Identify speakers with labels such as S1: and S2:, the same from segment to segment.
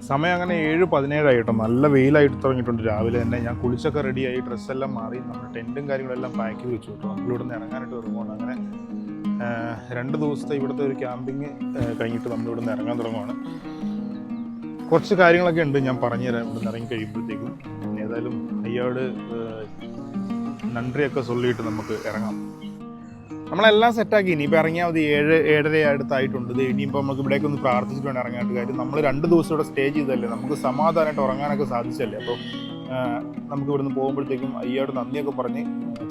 S1: സമയം അങ്ങനെ 7:17 കേട്ടോ. നല്ല വെയിലായിട്ട് തുടങ്ങിയിട്ടുണ്ട്. രാവിലെ തന്നെ ഞാൻ കുളിച്ചൊക്കെ റെഡിയായി, ഡ്രസ്സെല്ലാം മാറി, നമ്മുടെ ടെൻറ്റും കാര്യങ്ങളെല്ലാം പാക്ക് ചെയ്ത് വെച്ചു കേട്ടോ. നമ്മളിവിടെ നിന്ന് ഇറങ്ങാനായിട്ട് ഒരുങ്ങുകയാണ്. അങ്ങനെ 2 ദിവസത്തെ ഇവിടുത്തെ ഒരു ക്യാമ്പിങ് കഴിഞ്ഞിട്ട് നമ്മളിവിടെ നിന്ന് ഇറങ്ങാൻ തുടങ്ങുകയാണ്. കുറച്ച് കാര്യങ്ങളൊക്കെ ഉണ്ട്, ഞാൻ പറഞ്ഞുതരാം ഇവിടെ നിന്ന് ഇറങ്ങി കഴിയുമ്പോഴത്തേക്കും. ഏതായാലും അയ്യോട് നന്ദിയൊക്കെ ചൊല്ലിയിട്ട് നമുക്ക് ഇറങ്ങാം. നമ്മളെല്ലാം സെറ്റാക്കി. ഇനിയിപ്പോൾ ഇറങ്ങിയാൽ മതി. 7-7:30 അടുത്തായിട്ടുണ്ട്. ഇത് ഇനിയിപ്പോൾ നമുക്ക് ഇവിടേക്ക് ഒന്ന് പ്രാർത്ഥിച്ചിട്ട് വേണം ഇറങ്ങാനായിട്ട്. കാര്യം നമ്മൾ 2 ദിവസം ഇവിടെ സ്റ്റേ ചെയ്തല്ലേ, നമുക്ക് സമാധാനമായിട്ട് ഉറങ്ങാനൊക്കെ സാധിച്ചല്ലേ. അപ്പോൾ നമുക്ക് ഇവിടുന്ന് പോകുമ്പോഴത്തേക്കും അയ്യോട് നന്ദിയൊക്കെ പറഞ്ഞ്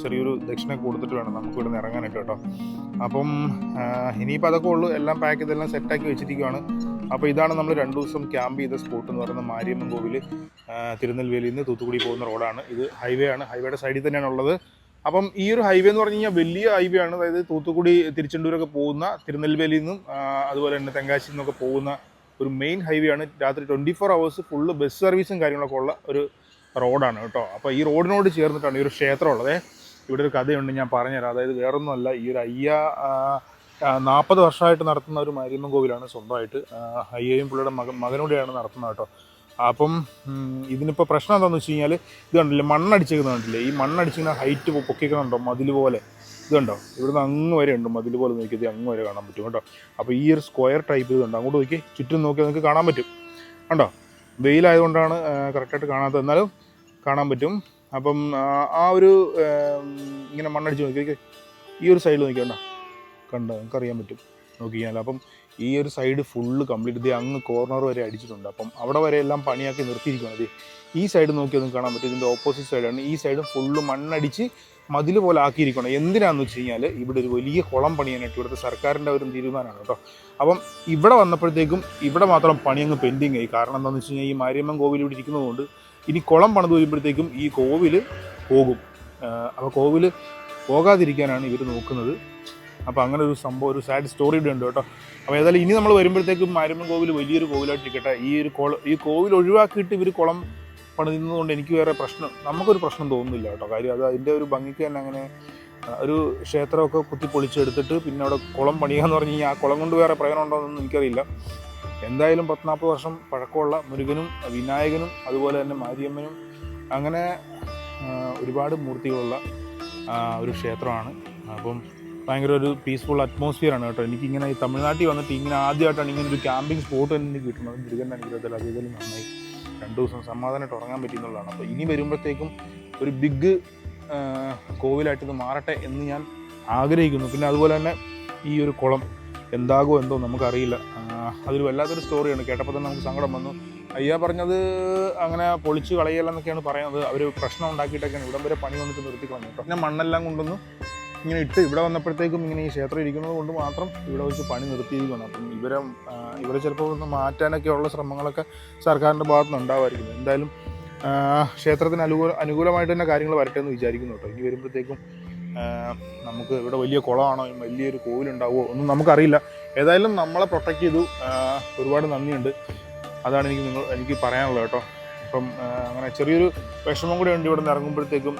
S1: ചെറിയൊരു ദക്ഷിണ കൊടുത്തിട്ട് വേണം നമുക്ക് ഇവിടുന്ന് ഇറങ്ങാനായിട്ട് കേട്ടോ. അപ്പം ഇനിയിപ്പോൾ അതൊക്കെ ഉള്ളൂ. എല്ലാം പാക്ക് ചെയ്തെല്ലാം സെറ്റാക്കി വെച്ചിരിക്കുകയാണ്. അപ്പോൾ ഇതാണ് നമ്മൾ 2 ദിവസം ക്യാമ്പ് ചെയ്ത സ്പോട്ട് എന്ന് പറയുന്നത്. മാരിയമ്മൻ കോവിൽ, തിരുനെൽവേലിയിൽ നിന്ന് തൂത്തുക്കുടി പോകുന്ന റോഡാണ് ഇത്. ഹൈവേ ആണ്, ഹൈവേയുടെ സൈഡിൽ തന്നെയാണ് ഉള്ളത്. അപ്പം ഈ ഒരു ഹൈവേ എന്ന് പറഞ്ഞു കഴിഞ്ഞാൽ വലിയ ഹൈവേ ആണ്. അതായത് തൂത്തുക്കുടി തിരുച്ചെണ്ടൂരൊക്കെ പോകുന്ന, തിരുനെൽവേലിയിൽ നിന്നും അതുപോലെ തന്നെ തെങ്കാശിയിൽ നിന്നൊക്കെ പോകുന്ന ഒരു മെയിൻ ഹൈവേ ആണ്. രാത്രി 24 hours ഫുള്ള് ബസ് സർവീസും കാര്യങ്ങളൊക്കെ ഉള്ള ഒരു റോഡാണ് കേട്ടോ. അപ്പോൾ ഈ റോഡിനോട് ചേർന്നിട്ടാണ് ഈ ഒരു ക്ഷേത്രം ഉള്ളത്. ഇവിടെ ഒരു കഥയുണ്ട്, ഞാൻ പറഞ്ഞുതരാം. അതായത് വേറൊന്നുമല്ല, ഈ ഒരു 40 വർഷമായിട്ട് നടത്തുന്ന ഒരു മാരിയമ്മൻ കോവിലാണ്. സ്വന്തമായിട്ട് അയ്യയും പുള്ളിയുടെ മകനോടെയാണ് നടത്തുന്നത് കേട്ടോ. അപ്പം ഇതിനിപ്പോൾ പ്രശ്നം എന്താണെന്ന് വെച്ച് കഴിഞ്ഞാൽ, ഇത് കണ്ടില്ലേ, മണ്ണടിച്ചേക്കുന്നത് കണ്ടില്ലേ, ഈ മണ്ണടിച്ചിങ്ങനെ ഹൈറ്റ് പൊക്കിക്കുന്നുണ്ടോ, മതിൽ പോലെ. ഇത് കണ്ടോ, ഇവിടുന്ന് അങ്ങ് വരെ ഉണ്ട് മതിൽ പോലെ. നോക്കിയത് അങ്ങ് വരെ കാണാൻ പറ്റും കേട്ടോ. അപ്പോൾ ഈ ഒരു സ്ക്വയർ ടൈപ്പ് ഇതുണ്ട്, അങ്ങോട്ട് നോക്കി ചുറ്റും നോക്കിയാൽ നിങ്ങൾക്ക് കാണാൻ പറ്റും. കണ്ടോ, വെയിലായതുകൊണ്ടാണ് കറക്റ്റായിട്ട് കാണാത്തത്, എന്നാലും കാണാൻ പറ്റും. അപ്പം ആ ഒരു ഇങ്ങനെ മണ്ണടിച്ച് നോക്കി, ഈ ഒരു സൈഡിൽ നോക്കിയാണ്ടോ, കണ്ടോ, നമുക്കറിയാൻ പറ്റും നോക്കിയാൽ. അപ്പം ഈ ഒരു സൈഡ് ഫുള്ള് കംപ്ലീറ്റ് ഇത് അങ്ങ് കോർണർ വരെ അടിച്ചിട്ടുണ്ട്. അപ്പം അവിടെ വരെ എല്ലാം പണിയാക്കി നിർത്തിയിരിക്കുന്നത്. ഈ സൈഡ് നോക്കിയാൽ നിങ്ങൾക്ക് കാണാൻ പറ്റും. ഇതിൻ്റെ ഓപ്പോസിറ്റ് സൈഡാണ്. ഈ സൈഡ് ഫുള്ള് മണ്ണടിച്ച് മതിൽ പോലെ ആക്കിയിരിക്കണം. എന്തിനാണെന്ന് വെച്ച് കഴിഞ്ഞാൽ, ഇവിടെ ഒരു വലിയ കുളം പണിയാനായിട്ട് ഇവിടുത്തെ സർക്കാരിൻ്റെ ഒരു തീരുമാനമാണ് കേട്ടോ. അപ്പം ഇവിടെ വന്നപ്പോഴത്തേക്കും ഇവിടെ മാത്രം പണി അങ്ങ് പെൻഡിങ് ആയി. കാരണം എന്താണെന്ന് വെച്ച് കഴിഞ്ഞാൽ, ഈ മാരിയമ്മൻ കോവിൽ ഇവിടെ ഇരിക്കുന്നതുകൊണ്ട് ഇനി കുളം പണിത് വരുമ്പോഴത്തേക്കും ഈ കോവിൽ പോകും. അപ്പോൾ കോവിൽ പോകാതിരിക്കാനാണ് ഇവർ നോക്കുന്നത്. അപ്പോൾ അങ്ങനെ ഒരു സംഭവം, ഒരു സാഡ് സ്റ്റോറി ഇവിടെ ഉണ്ട് കേട്ടോ. അപ്പോൾ ഏതായാലും ഇനി നമ്മൾ വരുമ്പോഴത്തേക്കും മാരിയമ്മൻ കോവിൽ വലിയൊരു കോവിലായിട്ടിരിക്കട്ടെ. ഈ കോവിൽ ഒഴിവാക്കിയിട്ട് ഇവർ കുളം പണിതുന്നതുകൊണ്ട് എനിക്ക് വേറെ നമുക്കൊരു പ്രശ്നം തോന്നുന്നില്ല കേട്ടോ. കാര്യം അത് അതിൻ്റെ ഒരു ഭംഗിക്ക് തന്നെ അങ്ങനെ ഒരു ക്ഷേത്രമൊക്കെ കുത്തിപ്പൊളിച്ചെടുത്തിട്ട് പിന്നെ അവിടെ കുളം പണിയാന്ന് പറഞ്ഞു കഴിഞ്ഞാൽ ആ കുളം കൊണ്ട് വേറെ പ്രയോജനം ഉണ്ടോയെന്നൊന്നും എനിക്കറിയില്ല. എന്തായാലും 10-40 വർഷം പഴക്കമുള്ള മുരുകനും വിനായകനും അതുപോലെ തന്നെ മാരിയമ്മനും അങ്ങനെ ഒരുപാട് മൂർത്തികളുള്ള ഒരു ക്ഷേത്രമാണ്. അപ്പം ഭയങ്കര ഒരു പീസ്ഫുൾ അറ്റ്മോസ്ഫിയറാണ് കേട്ടോ. എനിക്കിങ്ങനെ ഈ തമിഴ്നാട്ടിൽ വന്നിട്ട് ഇങ്ങനെ ആദ്യമായിട്ടാണ് ഇങ്ങനെ ഒരു ക്യാമ്പിംഗ് സ്പോട്ട് തന്നെ എനിക്ക് കിട്ടുന്നത്. മുരുകൻ്റെ അനുഗ്രഹത്തിൽ അത് ഇതിലും നന്നായി 2 ദിവസം സമാധാനമായിട്ട് ഉറങ്ങാൻ പറ്റുന്നുള്ളതാണ്. അപ്പോൾ ഇനി വരുമ്പോഴത്തേക്കും ഒരു ബിഗ് കോവിലായിട്ട് ഇത് മാറട്ടെ എന്ന് ഞാൻ ആഗ്രഹിക്കുന്നു. പിന്നെ അതുപോലെ തന്നെ ഈ ഒരു കുളം എന്താകുമോ എന്തോ നമുക്കറിയില്ല. അതൊരു വല്ലാത്തൊരു സ്റ്റോറിയാണ്. കേട്ടപ്പോൾ തന്നെ നമുക്ക് സങ്കടം വന്നു. അയ്യ പറഞ്ഞത് അങ്ങനെ പൊളിച്ച് കളയല്ലെന്നൊക്കെയാണ് പറയുന്നത്. അവർ പ്രശ്നം ഉണ്ടാക്കിയിട്ടൊക്കെയാണ് ഇവിടം വരെ പണി വന്നിട്ട് നിർത്തി കളഞ്ഞു കേട്ടോ. പിന്നെ മണ്ണെല്ലാം കൊണ്ടൊന്ന് ഇങ്ങനെ ഇട്ട് ഇവിടെ വന്നപ്പോഴത്തേക്കും ഇങ്ങനെ ഈ ക്ഷേത്രം ഇരിക്കുന്നത് കൊണ്ട് മാത്രം ഇവിടെ വെച്ച് പണി നിർത്തിയിരിക്കുകയാണ്. അപ്പം ഇവരെ ചിലപ്പോൾ ഒന്ന് മാറ്റാനൊക്കെ ഉള്ള ശ്രമങ്ങളൊക്കെ സർക്കാരിൻ്റെ ഭാഗത്തു നിന്ന് ഉണ്ടാവുമായിരിക്കും. എന്തായാലും ക്ഷേത്രത്തിന് അനുകൂലമായിട്ട് തന്നെ കാര്യങ്ങൾ വരട്ടെ എന്ന് വിചാരിക്കുന്നു കേട്ടോ. ഇനി വരുമ്പോഴത്തേക്കും നമുക്ക് ഇവിടെ വലിയ കുളമാണോ, വലിയൊരു കോവിലുണ്ടാവുമോ ഒന്നും നമുക്കറിയില്ല. ഏതായാലും നമ്മളെ പ്രൊട്ടക്റ്റ് ചെയ്തു. ഒരുപാട് നന്ദിയുണ്ട്. അതാണ് എനിക്ക് പറയാനുള്ളത് കേട്ടോ. അപ്പം അങ്ങനെ ചെറിയൊരു വിഷമം കൂടെ ഉണ്ട് ഇവിടെ നിന്ന് ഇറങ്ങുമ്പോഴത്തേക്കും.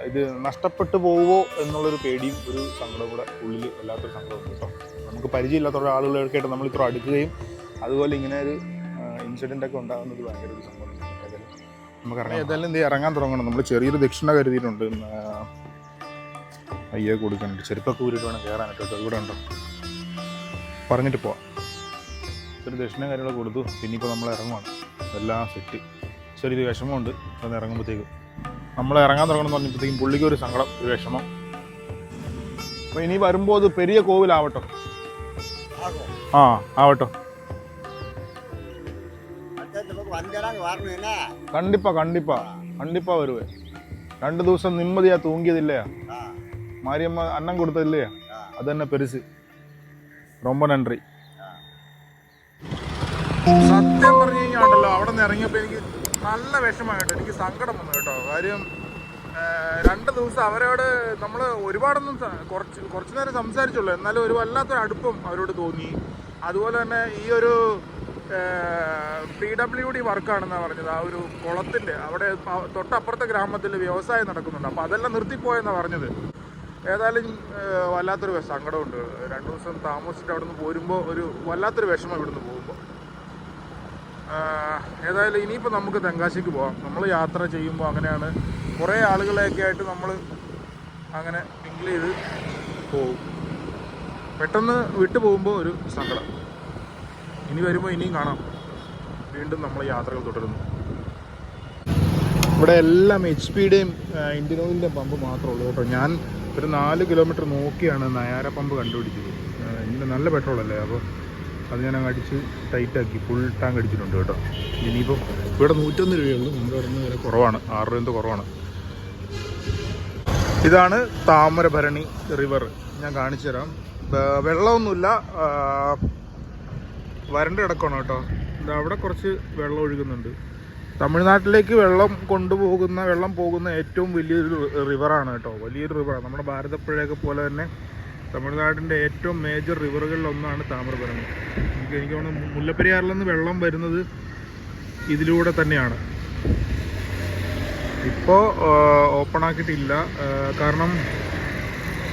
S1: ഇത് നഷ്ടപ്പെട്ടു പോവുമോ എന്നുള്ളൊരു പേടിയും ഒരു സങ്കടം കൂടെ ഉള്ളിൽ വല്ലാത്തൊരു സങ്കടമുണ്ട് കേട്ടോ. നമുക്ക് പരിചയമില്ലാത്ത ആളുകളൊക്കെയായിട്ട് നമ്മൾ ഇത്ര അടുക്കുകയും അതുപോലെ ഇങ്ങനെ ഒരു ഇൻസിഡൻ്റ് ഒക്കെ ഉണ്ടാകുന്നത് ഭയങ്കര ഒരു സംഭവം. നമുക്കറിയാം. ഏതായാലും ഇറങ്ങാൻ തുടങ്ങണം. നമ്മൾ ചെറിയൊരു ദക്ഷിണ കരുതിയിട്ടുണ്ട്. അയ്യോ കൊടുക്കുന്നുണ്ട്. ചെരുപ്പൊക്കെ ഊരിട്ട് വേണം കയറാനായിട്ട് കേട്ടോ. ഇവിടെ ഉണ്ടോ പറഞ്ഞിട്ട് പോവാം. ഒരു ദക്ഷിണ കാര്യങ്ങളൊക്കെ കൊടുത്തു. പിന്നെ ഇപ്പോൾ നമ്മൾ ഇറങ്ങുവാണ്. എല്ലാം സെറ്റ്. ചെറിയൊരു വിഷമമുണ്ട് അത് ഇറങ്ങുമ്പോഴത്തേക്കും. നമ്മൾ ഇറങ്ങാൻ തുടങ്ങണം എന്ന് പറഞ്ഞപ്പോഴത്തേക്കും പുള്ളിക്ക് ഒരു സങ്കടം, ഒരു വിഷമം. അപ്പോൾ ഇനി വരുമ്പോൾ അത് പെരിയ കോവിലാവട്ടോ. ആവട്ടോ. കണ്ടിപ്പാ വരുവേ. 2 ദിവസം നിമ്മതിയാ തൂങ്ങിയതില്ലേ, മാരിയമ്മ അന്നം കൊടുത്തതില്ലേ, അത് തന്നെ പെരുസ്. ரொம்ப നന്ദി. സത്യം പറഞ്ഞു കഴിഞ്ഞാൽ ഉണ്ടല്ലോ, അവിടെ നിന്ന് ഇറങ്ങിയപ്പോൾ എനിക്ക് നല്ല വിഷമമായിട്ട് എനിക്ക് സങ്കടം വന്നു കേട്ടോ. കാര്യം 2 ദിവസം അവരോട് നമ്മൾ ഒരുപാടൊന്നും കുറച്ച് നേരം സംസാരിച്ചുള്ളൂ. എന്നാലും ഒരു വല്ലാത്തൊരു അടുപ്പം അവരോട് തോന്നി. അതുപോലെ തന്നെ ഈ ഒരു PWD വർക്കാണെന്നാണ് പറഞ്ഞത്. ആ ഒരു കുളത്തിൻ്റെ അവിടെ തൊട്ടപ്പുറത്തെ ഗ്രാമത്തിൽ വ്യവസായം നടക്കുന്നുണ്ട്. അപ്പോൾ അതെല്ലാം നിർത്തിപ്പോയെന്നാണ് പറഞ്ഞത്. ഏതായാലും വല്ലാത്തൊരു സങ്കടമുണ്ട്. 2 ദിവസം താമസിച്ചിട്ട് അവിടെ നിന്ന് പോരുമ്പോൾ ഒരു വല്ലാത്തൊരു വിഷമം ഇവിടുന്ന് പോകുമ്പോൾ. ഏതായാലും ഇനിയിപ്പോൾ നമുക്ക് തെങ്കാശിക്ക് പോകാം. നമ്മൾ യാത്ര ചെയ്യുമ്പോൾ അങ്ങനെയാണ്, കുറേ ആളുകളെയൊക്കെ ആയിട്ട് നമ്മൾ അങ്ങനെ മിങ്കിൾ ചെയ്ത് പോകും. പെട്ടെന്ന് വിട്ടു പോകുമ്പോൾ ഒരു സങ്കടം. ഇനി വരുമ്പോൾ ഇനിയും കാണാം. വീണ്ടും നമ്മൾ യാത്രകൾ തുടരുന്നു. ഇവിടെ എല്ലാം HP-യുടെയും ഇന്ത്യൻ ഓയിലിൻ്റെയും പമ്പ് മാത്രമേ ഉള്ളൂ കേട്ടോ. ഞാൻ ഒരു 4 കിലോമീറ്റർ നോക്കിയാണ് നയാര പമ്പ് കണ്ടുപിടിച്ചത്. ഇതിൻ്റെ നല്ല പെട്രോളല്ലേ, അപ്പോൾ അത് ഞാൻ അങ്ങ് അടിച്ച് ടൈറ്റാക്കി ഫുൾ ടാങ്ക് അടിച്ചിട്ടുണ്ട് കേട്ടോ. ഇനിയിപ്പോൾ ഇവിടെ 101 രൂപയുള്ളൂ, നമ്മുടെ പറഞ്ഞ വില കുറവാണ്, 6 രൂപ കുറവാണ്. ഇതാണ് താമരഭരണി റിവർ. ഞാൻ കാണിച്ചു തരാം. വെള്ളമൊന്നുമില്ല, വരണ്ട് കിടക്കണം കേട്ടോ. അവിടെ കുറച്ച് വെള്ളം ഒഴുകുന്നുണ്ട്. തമിഴ്നാട്ടിലേക്ക് വെള്ളം പോകുന്ന ഏറ്റവും വലിയൊരു റിവറാണ് കേട്ടോ. വലിയൊരു റിവറാണ്. നമ്മുടെ ഭാരതപ്പുഴയൊക്കെ പോലെ തന്നെ തമിഴ്നാടിൻ്റെ ഏറ്റവും മേജർ റിവറുകളിലൊന്നാണ് താമരഭരണി. എനിക്ക് തോന്നുന്നു മുല്ലപ്പെരിയാറിൽ നിന്ന് വെള്ളം വരുന്നത് ഇതിലൂടെ തന്നെയാണ്. ഇപ്പോൾ ഓപ്പൺ ആക്കിയിട്ടില്ല, കാരണം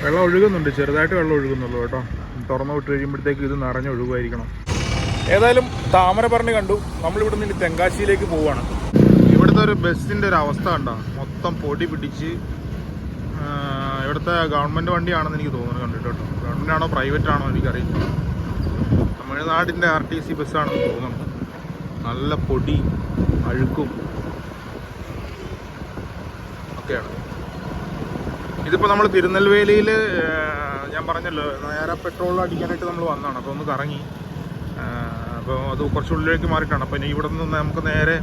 S1: വെള്ളം ഒഴുകുന്നുണ്ട്, ചെറുതായിട്ട് വെള്ളം ഒഴുകുന്നുള്ളൂ കേട്ടോ. തുറന്നു വിട്ട് കഴിയുമ്പോഴത്തേക്ക് ഇത് നിറഞ്ഞൊഴുകുമായിരിക്കണം. ഏതായാലും താമരഭരണി കണ്ടു. നമ്മളിവിടെ നിന്ന് തെങ്കാശിയിലേക്ക് പോവുകയാണ്. ഇവിടുത്തെ ഒരു ബസ്സിൻ്റെ ഒരു അവസ്ഥ കണ്ടോ, മൊത്തം പൊടി പിടിച്ച്. ഇവിടുത്തെ ഗവൺമെൻറ് വണ്ടിയാണെന്ന് എനിക്ക് തോന്നുന്നു കണ്ടിട്ട് കേട്ടോ. ഗവൺമെൻറ് ആണോ പ്രൈവറ്റ് ആണോ എനിക്കറിയില്ല. തമിഴ്നാടിൻ്റെ RTC ബസ്സാണെന്ന് തോന്നുന്നു. നല്ല പൊടി അഴുക്കും ഒക്കെയാണ്. ഇതിപ്പോൾ നമ്മൾ തിരുനെൽവേലിയിൽ ഞാൻ പറഞ്ഞല്ലോ നയാര പെട്രോൾ അടിക്കാനായിട്ട് നമ്മൾ വന്നതാണ്. അപ്പോൾ ഒന്ന് കറങ്ങി, അപ്പോൾ അത് കുറച്ചുള്ളിലേക്ക് മാറിയിട്ടാണ്. അപ്പോൾ ഇനി ഇവിടെ നിന്ന് നമുക്ക് നേരെ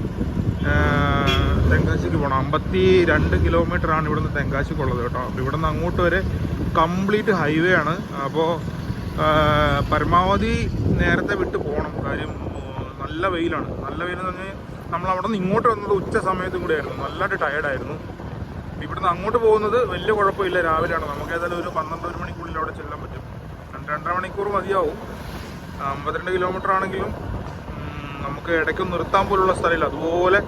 S1: തെങ്കാശിക്ക് പോകണം. 52 കിലോമീറ്ററാണ് ഇവിടുന്ന് തെങ്കാശിക്കുള്ളത് കേട്ടോ. അപ്പോൾ ഇവിടെ നിന്ന് അങ്ങോട്ട് വരെ കംപ്ലീറ്റ് ഹൈവേ ആണ്. അപ്പോൾ പരമാവധി നേരത്തെ വിട്ട് പോകണം. കാര്യം നല്ല വെയിലാണ്. നല്ല വെയിലെന്ന് പറഞ്ഞാൽ നമ്മൾ അവിടെ നിന്ന് ഇങ്ങോട്ട് വന്നത് ഉച്ച സമയത്തും കൂടെ ആയിരുന്നു. നല്ലതായിട്ട് ടയേർഡായിരുന്നു. ഇവിടുന്ന് അങ്ങോട്ട് പോകുന്നത് വലിയ കുഴപ്പമില്ല, രാവിലെയാണ്. നമുക്ക് ഏതായാലും ഒരു 12 മണിക്കുള്ളിൽ അവിടെ ചെല്ലാൻ പറ്റും. 2-2.5 മണിക്കൂർ മതിയാവും. 52 കിലോമീറ്റർ ആണെങ്കിലും നമുക്ക് ഇടയ്ക്ക് നിർത്താൻ പോലുള്ള സ്ഥലമില്ല. അതുപോലെ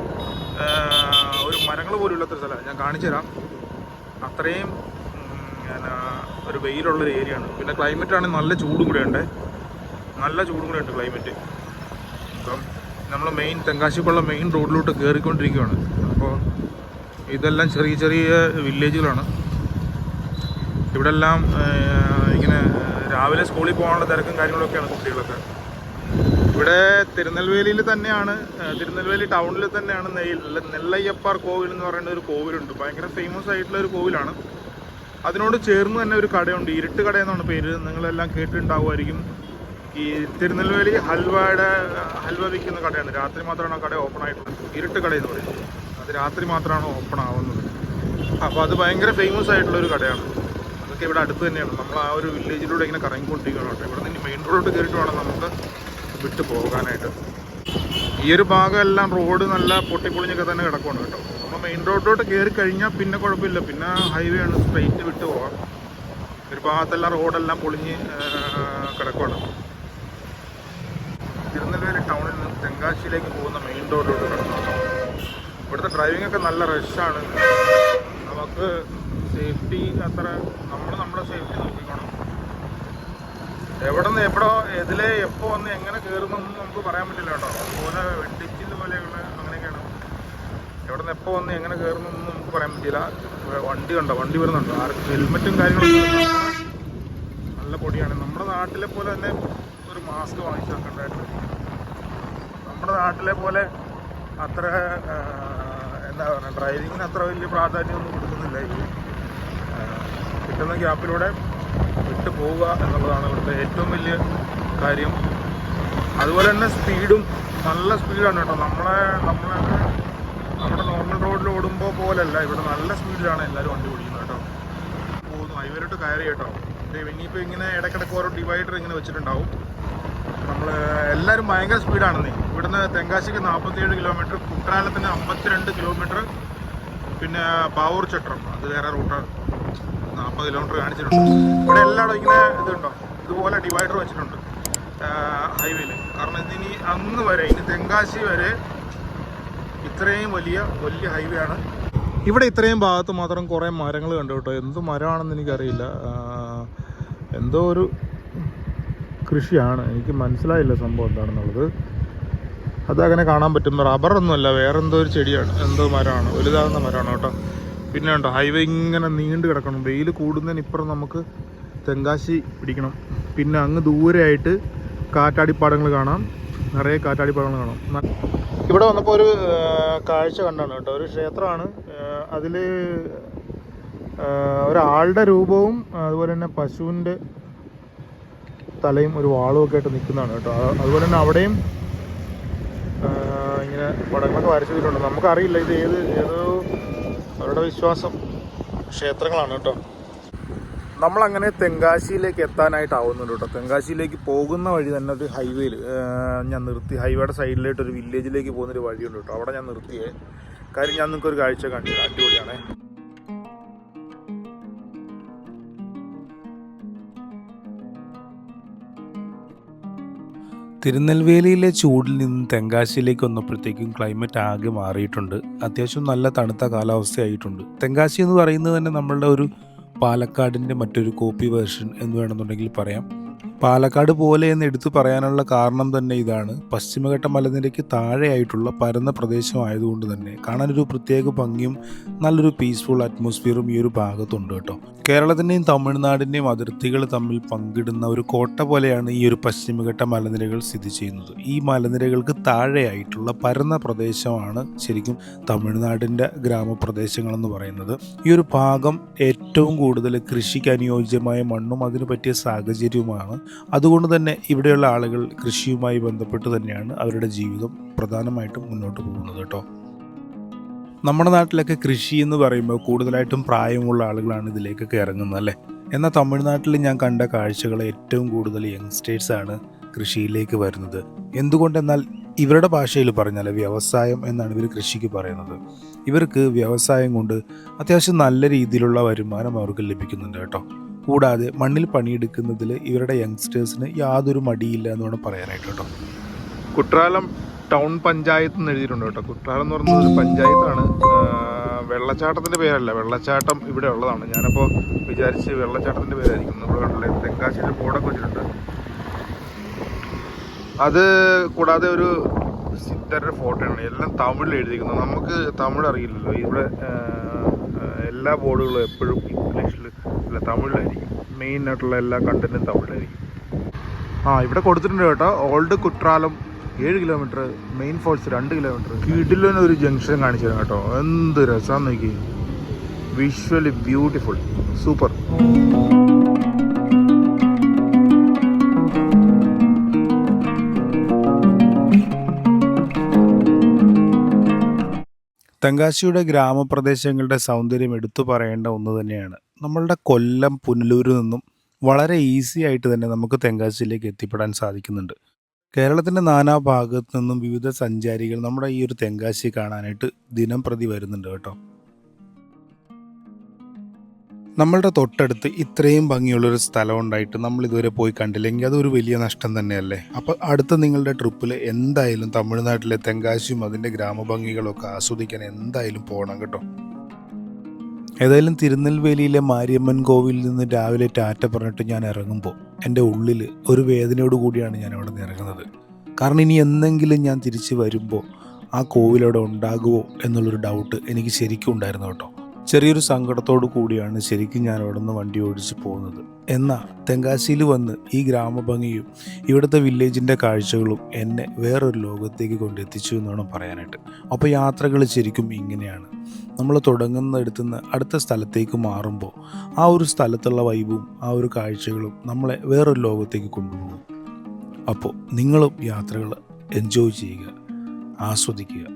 S1: ഒരു മരങ്ങൾ പോലും ഇല്ലാത്തൊരു സ്ഥലമാണ്. ഞാൻ കാണിച്ചു തരാം. അത്രയും ഒരു വെയിലുള്ളൊരു ഏരിയയാണ്. പിന്നെ ക്ലൈമറ്റ് ആണെങ്കിൽ നല്ല ചൂടും കൂടെ ഉണ്ട്. ക്ലൈമറ്റ്. അപ്പം നമ്മൾ തെങ്കാശിക്കുള്ള മെയിൻ റോഡിലോട്ട് കയറിക്കൊണ്ടിരിക്കുകയാണ്. അപ്പോൾ ഇതെല്ലാം ചെറിയ ചെറിയ വില്ലേജുകളാണ്. ഇവിടെ എല്ലാം ഇങ്ങനെ രാവിലെ സ്കൂളിൽ പോകാനുള്ള തിരക്കും കാര്യങ്ങളൊക്കെയാണ് കുട്ടികളൊക്കെ. ഇവിടെ തിരുനെൽവേലിയിൽ തന്നെയാണ്, തിരുനെൽവേലി ടൗണിൽ തന്നെയാണ് നെല്ലയ്യപ്പാർ കോവിൽ എന്ന് പറയുന്ന ഒരു കോവിലുണ്ട്. ഭയങ്കര ഫേമസ് ആയിട്ടുള്ള ഒരു കോവിലാണ്. അതിനോട് ചേർന്ന് തന്നെ ഒരു കടയുണ്ട്, ഇരുട്ട് കട എന്നാണ് പേര്. നിങ്ങളെല്ലാം കേട്ടിട്ടുണ്ടാവുമായിരിക്കും. ഈ തിരുനെൽവേലി ഹൽവ വിൽക്കുന്ന കടയാണ്. രാത്രി മാത്രമാണ് ആ കട ഓപ്പൺ ആയിട്ടുള്ളത്. ഇരുട്ട് കട എന്ന് പറയുന്നത് അത് രാത്രി മാത്രമാണ് ഓപ്പൺ ആവുന്നത്. അപ്പോൾ അത് ഭയങ്കര ഫേമസ് ആയിട്ടുള്ളൊരു കടയാണ്. അതൊക്കെ ഇവിടെ അടുത്ത് തന്നെയാണ്. നമ്മൾ ആ ഒരു വില്ലേജിലൂടെ ഇങ്ങനെ കറങ്ങിക്കൊണ്ടിരിക്കുകയാണ് കേട്ടോ. ഇവിടെ നിന്ന് മെയിൻ റോഡ് കയറിയിട്ട് വേണം നമുക്ക് വിട്ട് പോകാനായിട്ട്. ഈ ഒരു ഭാഗം എല്ലാം റോഡ് നല്ല പൊട്ടിപ്പൊളിഞ്ഞൊക്കെ തന്നെ കിടക്കുകയാണ് കേട്ടോ. നമ്മൾ മെയിൻ റോഡിലോട്ട് കയറി കഴിഞ്ഞാൽ പിന്നെ കുഴപ്പമില്ല, പിന്നെ ഹൈവേ ആണ്, സ്ട്രെയിറ്റ് വിട്ട് പോകാം. ഒരു ഭാഗത്തെല്ലാം റോഡെല്ലാം പൊളിഞ്ഞ് കിടക്കുകയാണ്. തിരുനെൽവേലി ടൗണിൽ നിന്ന് തെങ്കാശിയിലേക്ക് പോകുന്ന മെയിൻ റോഡിലോട്ട് കിടക്കണം. ഇവിടുത്തെ ഡ്രൈവിംഗ് ഒക്കെ നല്ല റഷാണ്. നമുക്ക് സേഫ്റ്റി അത്ര, നമ്മുടെ സേഫ്റ്റി നോക്കിക്കോണം. എവിടെ നിന്ന് എപ്പോൾ വന്ന് എങ്ങനെ കയറുന്നൊന്നും നമുക്ക് പറയാൻ പറ്റില്ല കേട്ടോ. അതുപോലെ വെട്ടിച്ചിൽ പോലെയുള്ള അങ്ങനെയൊക്കെയാണ്. എവിടെ നിന്ന് എപ്പോൾ വന്ന് എങ്ങനെ കയറുന്നൊന്നും നമുക്ക് പറയാൻ പറ്റില്ല. വണ്ടി വരുന്നുണ്ടോ, ആർക്കും ഹെൽമെറ്റും കാര്യങ്ങളൊക്കെ നല്ല പൊടിയാണ്. നമ്മുടെ നാട്ടിലെ പോലെ തന്നെ ഒരു മാസ്ക് വാങ്ങിച്ചു വെക്കേണ്ടതായിട്ട്. നമ്മുടെ നാട്ടിലെ പോലെ അത്ര എന്താ പറയുക, ഡ്രൈവിങ്ങിന് അത്ര വലിയ പ്രാധാന്യമൊന്നും കൊടുക്കുന്നില്ല. കിട്ടുന്ന ഗ്യാപ്പിലൂടെ വിട്ടു പോവുക എന്നുള്ളതാണ് ഇവിടുത്തെ ഏറ്റവും വലിയ കാര്യം. അതുപോലെ തന്നെ സ്പീഡും നല്ല സ്പീഡാണ് കേട്ടോ. നമ്മുടെ നോർമൽ റോഡിൽ ഓടുമ്പോൾ പോലെയല്ല, ഇവിടെ നല്ല സ്പീഡിലാണ് എല്ലാവരും വണ്ടി ഓടിക്കുന്നത് കേട്ടോ. പോകുന്നു ഹൈവേയിലോട്ട് കയറി കേട്ടോ. ഇനിയിപ്പോൾ ഇങ്ങനെ ഇടയ്ക്കിടയ്ക്ക് ഓരോ ഡിവൈഡർ ഇങ്ങനെ വെച്ചിട്ടുണ്ടാവും. എല്ലാവരും ഭയങ്കര സ്പീഡാണെന്നേ. ഇവിടുന്ന് തെങ്കാശിക്ക് 47 കിലോമീറ്റർ, കുട്ടനാലത്തിന് 52 കിലോമീറ്റർ, പിന്നെ പാവൂർ ചട്ടം അത് വേറെ റൂട്ട് 40 കിലോമീറ്റർ കാണിച്ചിട്ടുണ്ട്. ഇവിടെ എല്ലായിടും ഇങ്ങനെ ഇതുണ്ടോ, ഇതുപോലെ ഡിവൈഡർ വെച്ചിട്ടുണ്ട് ഹൈവേയിൽ. കാരണം ഇതിനി അങ്ങ് വരെ, ഇനി തെങ്കാശി വരെ ഇത്രയും വലിയ ഹൈവേ ആണ്. ഇവിടെ ഇത്രയും ഭാഗത്ത് മാത്രം കുറേ മരങ്ങൾ കണ്ടു കേട്ടോ. എന്ത് മരമാണെന്ന് എനിക്കറിയില്ല. എന്തോ ഒരു കൃഷിയാണ്, എനിക്ക് മനസ്സിലായില്ല സംഭവം എന്താണെന്നുള്ളത്. അതങ്ങനെ കാണാൻ പറ്റും. റബ്ബറൊന്നുമല്ല, വേറെ എന്തോ ഒരു ചെടിയാണ്, എന്തോ മരമാണ്, വലുതാകുന്ന മരമാണ് കേട്ടോ. പിന്നെ ഉണ്ടോ ഹൈവേ ഇങ്ങനെ നീണ്ടു കിടക്കണം. വെയിൽ കൂടുന്നതിന് ഇപ്പുറം നമുക്ക് തെങ്കാശി പിടിക്കണം. പിന്നെ അങ്ങ് ദൂരെയായിട്ട് കാറ്റാടിപ്പാടങ്ങൾ കാണാം, നിറയെ കാറ്റാടിപ്പാടങ്ങൾ കാണാം. ഇവിടെ വന്നപ്പോൾ ഒരു കാഴ്ച കണ്ടാണ് കേട്ടോ. ഒരു ക്ഷേത്രമാണ്, അതിൽ ഒരാളുടെ രൂപവും അതുപോലെ തന്നെ പശുവിൻ്റെ തലയും ഒരു വാളും ഒക്കെ ആയിട്ട് നിൽക്കുന്നതാണ് കേട്ടോ. അതുപോലെ തന്നെ അവിടെയും ഇങ്ങനെ പടങ്ങളൊക്കെ വരച്ചു വെച്ചിട്ടുണ്ട്. നമുക്കറിയില്ല ഇത് ഏതോ അവരുടെ വിശ്വാസം ക്ഷേത്രങ്ങളാണ് കേട്ടോ. നമ്മളങ്ങനെ തെങ്കാശിയിലേക്ക് എത്താനായിട്ടാവുന്നുണ്ട് കേട്ടോ. തെങ്കാശിയിലേക്ക് പോകുന്ന വഴി തന്നെ ഒരു ഹൈവേയിൽ ഞാൻ നിർത്തി. ഹൈവേയുടെ സൈഡിലായിട്ട് ഒരു വില്ലേജിലേക്ക് പോകുന്നൊരു വഴിയുണ്ട് കേട്ടോ. അവിടെ ഞാൻ നിർത്തിയേ. കാര്യം ഞാൻ നിങ്ങൾക്കൊരു കാഴ്ച കണ്ടില്ല, അടിപൊളിയാണേ.
S2: തിരുനെൽവേലിയിലെ ചൂടിൽ നിന്ന് തെങ്കാശിയിലേക്ക് വന്നപ്പോഴത്തേക്കും ക്ലൈമറ്റ് ആകെ മാറിയിട്ടുണ്ട്. അത്യാവശ്യം നല്ല തണുത്ത കാലാവസ്ഥയായിട്ടുണ്ട്. തെങ്കാശി എന്ന് പറയുന്നത് തന്നെ നമ്മളുടെ ഒരു പാലക്കാടിൻ്റെ മറ്റൊരു കോപ്പി വേർഷൻ എന്ന് വേണമെന്നുണ്ടെങ്കിൽ പറയാം. പാലക്കാട് പോലെ എന്ന് എടുത്തു പറയാനുള്ള കാരണം തന്നെ ഇതാണ്. പശ്ചിമഘട്ട മലനിരയ്ക്ക് താഴെയായിട്ടുള്ള പരന്ന പ്രദേശമായതുകൊണ്ട് തന്നെ കാണാനൊരു പ്രത്യേക ഭംഗിയും നല്ലൊരു പീസ്ഫുൾ അറ്റ്മോസ്ഫിയറും ഈ ഒരു ഭാഗത്തുണ്ട് കേട്ടോ. കേരളത്തിൻ്റെയും തമിഴ്നാടിൻ്റെയും അതിർത്തികൾ തമ്മിൽ പങ്കിടുന്ന ഒരു കോട്ട പോലെയാണ് ഈ ഒരു പശ്ചിമഘട്ട മലനിരകൾ സ്ഥിതി ചെയ്യുന്നത്. ഈ മലനിരകൾക്ക് താഴെയായിട്ടുള്ള പരന്ന പ്രദേശമാണ് ശരിക്കും തമിഴ്നാടിൻ്റെ ഗ്രാമപ്രദേശങ്ങളെന്ന് പറയുന്നത്. ഈ ഒരു ഭാഗം ഏറ്റവും കൂടുതൽ കൃഷിക്ക് അനുയോജ്യമായ മണ്ണും അതിനു പറ്റിയ സാഹചര്യവുമാണ്. അതുകൊണ്ട് തന്നെ ഇവിടെയുള്ള ആളുകൾ കൃഷിയുമായി ബന്ധപ്പെട്ട് തന്നെയാണ് അവരുടെ ജീവിതം പ്രധാനമായിട്ടും മുന്നോട്ട് പോകുന്നത് കേട്ടോ. നമ്മുടെ നാട്ടിലൊക്കെ കൃഷി എന്ന് പറയുമ്പോൾ കൂടുതലായിട്ടും പ്രായമുള്ള ആളുകളാണ് ഇതിലേക്കൊക്കെ ഇറങ്ങുന്നത് അല്ലേ. എന്നാൽ തമിഴ്നാട്ടിൽ ഞാൻ കണ്ട കാഴ്ചകൾ ഏറ്റവും കൂടുതൽ യങ്സ്റ്റേഴ്സാണ് കൃഷിയിലേക്ക് വരുന്നത്. എന്തുകൊണ്ടെന്നാൽ ഇവരുടെ ഭാഷയിൽ പറഞ്ഞാൽ വ്യവസായം എന്നാണ് ഇവർ കൃഷിക്ക് പറയുന്നത്. ഇവർക്ക് വ്യവസായം കൊണ്ട് അത്യാവശ്യം നല്ല രീതിയിലുള്ള വരുമാനം അവർക്ക് ലഭിക്കുന്നുണ്ട് കേട്ടോ. കൂടാതെ മണ്ണിൽ പണിയെടുക്കുന്നതിൽ ഇവരുടെ യങ്സ്റ്റേഴ്സിന് യാതൊരു മടിയില്ല എന്ന് വേണം പറയാനായിട്ട് കേട്ടോ.
S1: കുട്രാലം ടൗൺ പഞ്ചായത്ത് എന്ന് എഴുതിയിട്ടുണ്ട് കേട്ടോ. കുട്രാലം എന്ന് പറയുന്നത് ഒരു പഞ്ചായത്താണ്. വെള്ളച്ചാട്ടത്തിൻ്റെ പേരല്ല, വെള്ളച്ചാട്ടം ഇവിടെ ഉള്ളതാണ്. ഞാനപ്പോൾ വിചാരിച്ച് വെള്ളച്ചാട്ടത്തിൻ്റെ പേരായിരിക്കും. നമ്മുടെ തെങ്കാശിയുടെ ബോർഡൊക്കെ വെച്ചിട്ടുണ്ട്. അത് കൂടാതെ ഒരു സിദ്ധരുടെ ഫോട്ടോയാണ്. എല്ലാം തമിഴിൽ എഴുതിയിരിക്കുന്നത്. നമുക്ക് തമിഴ് അറിയില്ലല്ലോ. ഇവിടെ എല്ലാ ബോർഡുകളും എപ്പോഴും ഇംഗ്ലീഷിൽ അല്ല തമിഴിലായിരിക്കും. മെയിൻ ആയിട്ടുള്ള എല്ലാ കണ്ടന്റും തമിഴിലായിരിക്കും. ഇവിടെ കൊടുത്തിട്ടുണ്ട് കേട്ടോ. Old Kutralam 7 kilometre, main falls 2 kilometre. കിടിലൻ ഒരു ജംഗ്ഷൻ കാണിച്ചു തരാം കേട്ടോ. എന്ത് രസമാണെന്ന് നോക്കി. Visually beautiful, super.
S2: തെങ്കാശിയുടെ ഗ്രാമപ്രദേശങ്ങളുടെ സൗന്ദര്യം എടുത്തു പറയേണ്ട ഒന്ന് തന്നെയാണ്. നമ്മളുടെ കൊല്ലം പുനലൂരിൽ നിന്നും വളരെ ഈസി ആയിട്ട് തന്നെ നമുക്ക് തെങ്കാശിയിലേക്ക് എത്തിപ്പെടാൻ സാധിക്കുന്നുണ്ട്. കേരളത്തിൻ്റെ നാനാഭാഗത്തു നിന്നും വിവിധ സഞ്ചാരികൾ നമ്മുടെ ഈ ഒരു തെങ്കാശി കാണാനായിട്ട് ദിനം പ്രതി വരുന്നുണ്ട് കേട്ടോ. നമ്മളുടെ തൊട്ടടുത്ത് ഇത്രയും ഭംഗിയുള്ളൊരു സ്ഥലം ഉണ്ടായിട്ട് നമ്മൾ ഇതുവരെ പോയി കണ്ടില്ലെങ്കിൽ അതൊരു വലിയ നഷ്ടം തന്നെയല്ലേ. അപ്പോൾ അടുത്ത നിങ്ങളുടെ ട്രിപ്പിൽ എന്തായാലും തമിഴ്നാട്ടിലെ തെങ്കാശിയും അതിൻ്റെ ഗ്രാമഭംഗികളൊക്കെ ആസ്വദിക്കാൻ എന്തായാലും പോകണം കേട്ടോ. ഏതായാലും തിരുനെൽവേലിയിലെ മാരിയമ്മൻ കോവിലിൽ നിന്ന് രാവിലെ ടാറ്റ പറഞ്ഞിട്ട് ഞാൻ ഇറങ്ങുമ്പോൾ എൻ്റെ ഉള്ളിൽ ഒരു വേദനയോട് കൂടിയാണ് ഞാൻ അവിടെ നിന്ന് ഇറങ്ങുന്നത്. കാരണം ഇനി എന്തെങ്കിലും ഞാൻ തിരിച്ച് വരുമ്പോൾ ആ കോവിലവിടെ ഉണ്ടാകുമോ എന്നുള്ളൊരു ഡൗട്ട് എനിക്ക് ശരിക്കും ഉണ്ടായിരുന്നു കേട്ടോ. ചെറിയൊരു സങ്കടത്തോടു കൂടിയാണ് ശരിക്കും ഞാൻ അവിടെ നിന്ന് വണ്ടി ഓടിച്ച് പോകുന്നത്. എന്നാൽ തെങ്കാശിയിൽ വന്ന് ഈ ഗ്രാമഭംഗിയും ഇവിടുത്തെ വില്ലേജിൻ്റെ കാഴ്ചകളും എന്നെ വേറൊരു ലോകത്തേക്ക് കൊണ്ടെത്തിച്ചു എന്ന് വേണം പറയാനായിട്ട്. അപ്പോൾ യാത്രകൾ ശരിക്കും ഇങ്ങനെയാണ്. നമ്മൾ തുടങ്ങുന്നിടത്തുനിന്ന് അടുത്ത സ്ഥലത്തേക്ക് മാറുമ്പോൾ ആ ഒരു സ്ഥലത്തുള്ള വൈബും ആ ഒരു കാഴ്ചകളും നമ്മളെ വേറൊരു ലോകത്തേക്ക് കൊണ്ടുപോകും. അപ്പോൾ നിങ്ങളും യാത്രകൾ എൻജോയ് ചെയ്യുക, ആസ്വദിക്കുക.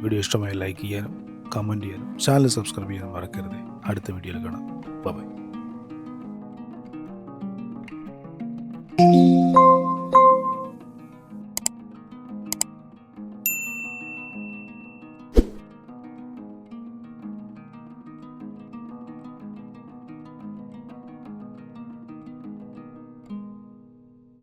S2: വീഡിയോ ഇഷ്ടമായി ലൈക്ക് ചെയ്യാനും കമൻറ്റ് ചെയ്യാനും ചാനൽ സബ്സ്ക്രൈബ് ചെയ്യാനും മറക്കരുത്. അടുത്ത വീഡിയോയിൽ കാണാം. ബൈ.